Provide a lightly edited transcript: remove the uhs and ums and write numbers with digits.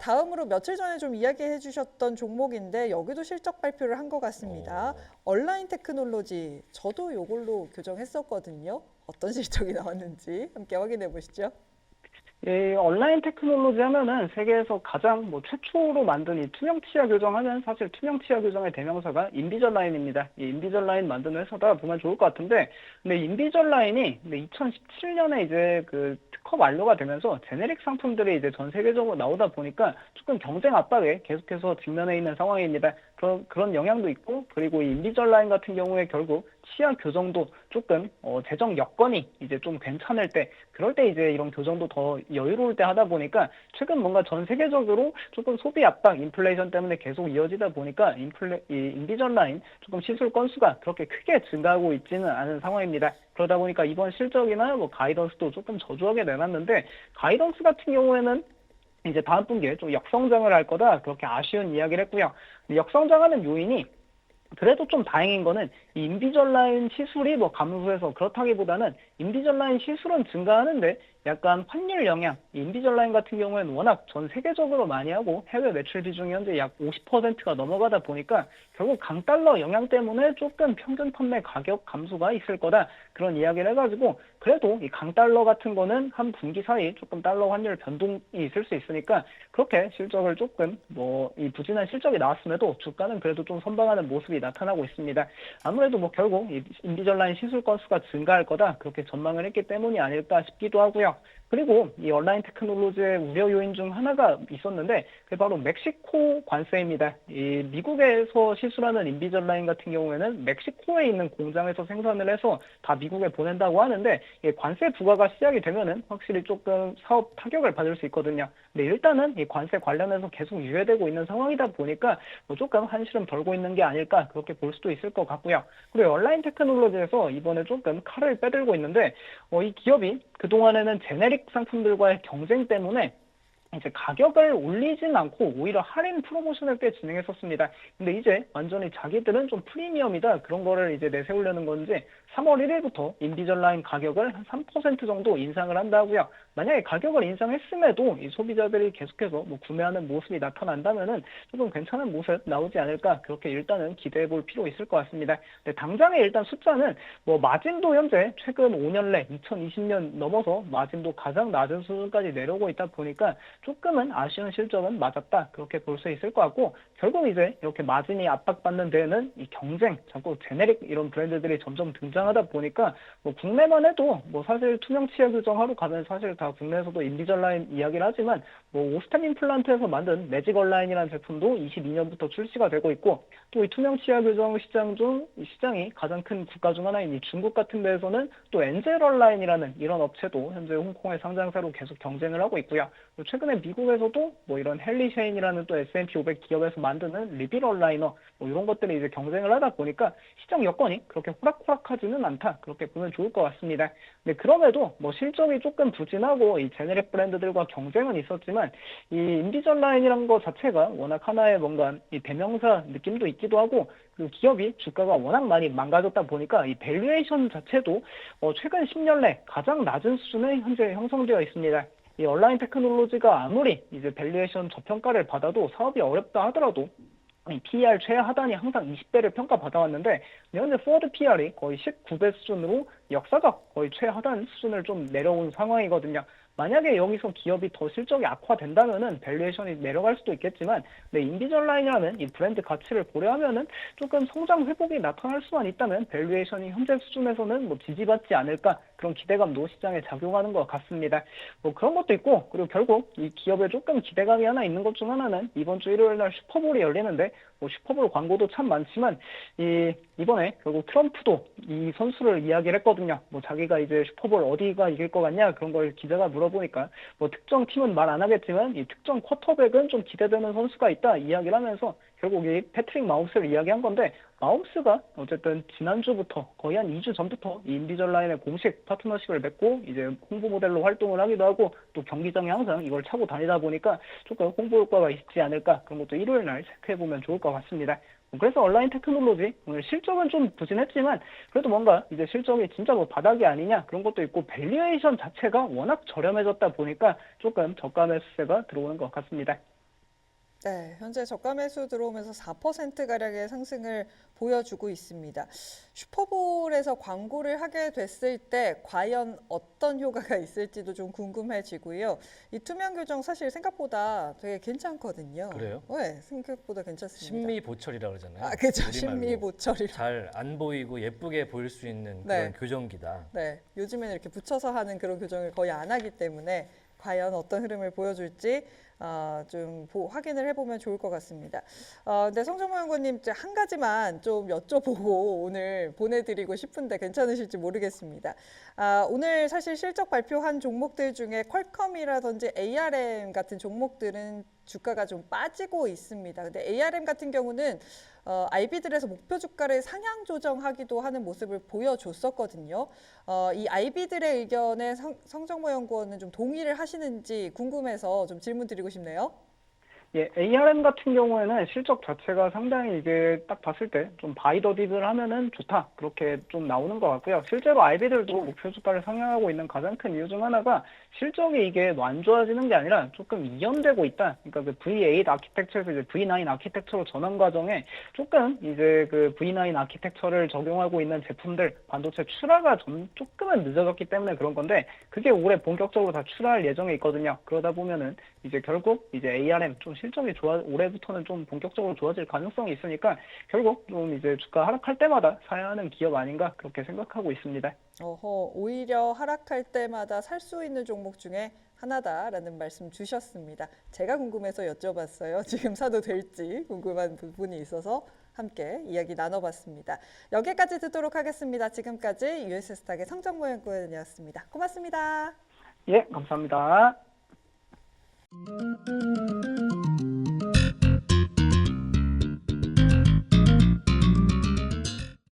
다음으로 며칠 전에 좀 이야기해 주셨던 종목인데 여기도 실적 발표를 한 것 같습니다. 온라인 테크놀로지, 저도 요걸로 교정했었거든요. 어떤 실적이 나왔는지 함께 확인해 보시죠. 이 온라인 테크놀로지 하면은 세계에서 가장 최초로 만든 이 투명 치아 교정하면 사실 투명 치아 교정의 대명사가 인비절라인입니다. 이 인비절라인 만든 회사다 보면 좋을 것 같은데, 근데 인비절라인이 2017년에 이제 그 특허 만료가 되면서 제네릭 상품들이 이제 전 세계적으로 나오다 보니까 조금 경쟁 압박에 계속해서 직면해 있는 상황입니다. 그런 영향도 있고, 그리고 이 인비절라인 같은 경우에 결국 치아 교정도 조금 재정 여건이 이제 좀 괜찮을 때, 그럴 때 이제 이런 교정도 더 여유로울 때 하다 보니까 최근 뭔가 전 세계적으로 조금 소비 압박, 인플레이션 때문에 계속 이어지다 보니까 이 인비절라인 조금 시술 건수가 그렇게 크게 증가하고 있지는 않은 상황입니다. 그러다 보니까 이번 실적이나 가이던스도 조금 저조하게 내놨는데, 가이던스 같은 경우에는 이제 다음 분기에 좀 역성장을 할 거다, 그렇게 아쉬운 이야기를 했고요. 역성장하는 요인이 그래도 좀 다행인 거는 이 인비절라인 시술이 감소해서 그렇다기보다는 인비절라인 시술은 증가하는데 약간 환율 영향, 이 인비절라인 같은 경우에는 워낙 전 세계적으로 많이 하고 해외 매출 비중이 현재 약 50%가 넘어가다 보니까 결국 강달러 영향 때문에 조금 평균 판매 가격 감소가 있을 거다, 그런 이야기를 해가지고, 그래도 이 강달러 같은 거는 한 분기 사이 조금 달러 환율 변동이 있을 수 있으니까 그렇게 실적을 조금 이 부진한 실적이 나왔음에도 주가는 그래도 좀 선방하는 모습이 나타나고 있습니다. 아무래도 결국 이 인비절라인 시술 건수가 증가할 거다, 그렇게 전망을 했기 때문이 아닐까 싶기도 하고요. 그리고 이 온라인 테크놀로지의 우려 요인 중 하나가 있었는데, 그게 바로 멕시코 관세입니다. 이 미국에서 시술하는 인비절라인 같은 경우에는 멕시코에 있는 공장에서 생산을 해서 다 미국에 보낸다고 하는데, 관세 부과가 시작이 되면은 확실히 조금 사업 타격을 받을 수 있거든요. 근데 일단은 이 관세 관련해서 계속 유예되고 있는 상황이다 보니까 조금 한시름 덜고 있는 게 아닐까, 그렇게 볼 수도 있을 것 같고요. 그리고 온라인 테크놀로지에서 이번에 조금 칼을 빼들고 있는데, 이 기업이 그동안에는 제네릭 상품들과의 경쟁 때문에 이제 가격을 올리진 않고 오히려 할인 프로모션을 꽤 진행했었습니다. 근데 이제 완전히 자기들은 좀 프리미엄이다, 그런 거를 이제 내세우려는 건지 3월 1일부터 인비절라인 가격을 한 3% 정도 인상을 한다고요. 만약에 가격을 인상했음에도 이 소비자들이 계속해서 구매하는 모습이 나타난다면은 조금 괜찮은 모습 나오지 않을까, 그렇게 일단은 기대해 볼 필요 있을 것 같습니다. 근데 당장의 일단 숫자는 마진도 현재 최근 5년 내 2020년 넘어서 마진도 가장 낮은 수준까지 내려오고 있다 보니까 조금은 아쉬운 실적은 맞았다, 그렇게 볼 수 있을 것 같고, 결국 이제 이렇게 마진이 압박받는 데에는 이 경쟁, 자꾸 제네릭 이런 브랜드들이 점점 등장하다 보니까 국내만 해도 사실 투명 치아 교정하러 가면 사실 다 국내에서도 인비절라인 이야기를 하지만 오스템 임플란트에서 만든 매직 얼라인이라는 제품도 22년부터 출시가 되고 있고, 또 이 투명 치아 교정 시장 중 이 시장이 가장 큰 국가 중 하나인 이 중국 같은 데에서는 또 엔젤 얼라인이라는 이런 업체도 현재 홍콩의 상장사로 계속 경쟁을 하고 있고요. 최근에 미국에서도 이런 헬리쉐인이라는 또 S&P 500 기업에서 만드는 리빌 얼라이너, 이런 것들이 이제 경쟁을 하다 보니까 시장 여건이 그렇게 호락호락하지는 않다, 그렇게 보면 좋을 것 같습니다. 근데 그럼에도 실적이 조금 부진하고 이 제네릭 브랜드들과 경쟁은 있었지만 이 인비절라인이라는 것 자체가 워낙 하나의 뭔가 이 대명사 느낌도 있기도 하고, 그 기업이 주가가 워낙 많이 망가졌다 보니까 이 밸류에이션 자체도 최근 10년 내 가장 낮은 수준에 현재 형성되어 있습니다. 이 온라인 테크놀로지가 아무리 이제 밸류에이션 저평가를 받아도 사업이 어렵다 하더라도 이 PER 최하 하단이 항상 20배를 평가받아왔는데, 현재 포워드 PER이 거의 19배 수준으로 역사적 거의 최하단 수준을 좀 내려온 상황이거든요. 만약에 여기서 기업이 더 실적이 악화된다면은 밸류에이션이 내려갈 수도 있겠지만, 인비절라인이라는 이 브랜드 가치를 고려하면은 조금 성장 회복이 나타날 수만 있다면 밸류에이션이 현재 수준에서는 지지받지 않을까, 그런 기대감도 시장에 작용하는 것 같습니다. 그런 것도 있고, 그리고 결국 이 기업에 조금 기대감이 하나 있는 것 중 하나는 이번 주 일요일 날 슈퍼볼이 열리는데, 슈퍼볼 광고도 참 많지만 이번에 결국 트럼프도 이 선수를 이야기를 했거든요. 자기가 이제 슈퍼볼 어디가 이길 것 같냐, 그런 걸 기자가 물어보니까 특정 팀은 말 안 하겠지만 이 특정 쿼터백은 좀 기대되는 선수가 있다, 이야기를 하면서 결국 이 패트릭 마홈스를 이야기한 건데, 마홈스가 어쨌든 지난주부터 거의 한 2주 전부터 이 인비절라인의 공식 파트너십을 맺고 이제 홍보 모델로 활동을 하기도 하고, 또 경기장에 항상 이걸 차고 다니다 보니까 조금 홍보 효과가 있지 않을까, 그런 것도 일요일 날 체크해보면 좋을 것 같습니다. 그래서 온라인 테크놀로지 오늘 실적은 좀 부진했지만 그래도 뭔가 이제 실적이 진짜 뭐 바닥이 아니냐 그런 것도 있고 밸류에이션 자체가 워낙 저렴해졌다 보니까 조금 저가 매수세가 들어오는 것 같습니다. 네, 현재 저가 매수 들어오면서 4%가량의 상승을 보여주고 있습니다. 슈퍼볼에서 광고를 하게 됐을 때 과연 어떤 효과가 있을지도 좀 궁금해지고요. 이 투명 규정 사실 생각보다 되게 괜찮거든요. 그래요? 네, 생각보다 괜찮습니다. 신미보철이라고 그러잖아요. 아, 그죠. 우리말로. 신미보철이. 잘 안 보이고 예쁘게 보일 수 있는 네. 그런 교정기다. 네, 요즘에는 이렇게 붙여서 하는 그런 교정을 거의 안 하기 때문에 과연 어떤 흐름을 보여줄지 좀 확인을 해보면 좋을 것 같습니다. 근데 성정모 연구님 한 가지만 좀 여쭤보고 오늘 보내드리고 싶은데 괜찮으실지 모르겠습니다. 오늘 사실 실적 발표한 종목들 중에 퀄컴이라든지 ARM 같은 종목들은 주가가 좀 빠지고 있습니다. 근데 ARM 같은 경우는 IB들에서 목표 주가를 상향 조정하기도 하는 모습을 보여줬었거든요. 이 IB들의 의견에 성정모 연구원은 좀 동의를 하시는지 궁금해서 좀 질문 드리고 싶네요. 예, ARM 같은 경우에는 실적 자체가 상당히 이게 딱 봤을 때 좀 바이 더 딥을 하면은 좋다. 그렇게 좀 나오는 것 같고요. 실제로 IB들도 목표 주가를 상향하고 있는 가장 큰 이유 중 하나가 실적이 이게 안 좋아지는 게 아니라 조금 이연되고 있다. 그러니까 그 V8 아키텍처에서 이제 V9 아키텍처로 전환 과정에 조금 이제 그 V9 아키텍처를 적용하고 있는 제품들 반도체 출하가 좀 조금은 늦어졌기 때문에 그런 건데 그게 올해 본격적으로 다 출하할 예정에 있거든요. 그러다 보면은 이제 결국 이제 ARM 좀 실적이 올해부터는 좀 본격적으로 좋아질 가능성이 있으니까 결국 좀 이제 주가 하락할 때마다 사야 하는 기업 아닌가 그렇게 생각하고 있습니다. 오히려 하락할 때마다 살 수 있는 종목 중에 하나다라는 말씀 주셨습니다. 제가 궁금해서 여쭤봤어요. 지금 사도 될지 궁금한 부분이 있어서 함께 이야기 나눠봤습니다. 여기까지 듣도록 하겠습니다. 지금까지 US스탁의 성정모 연구원이었습니다. 고맙습니다. 예, 감사합니다.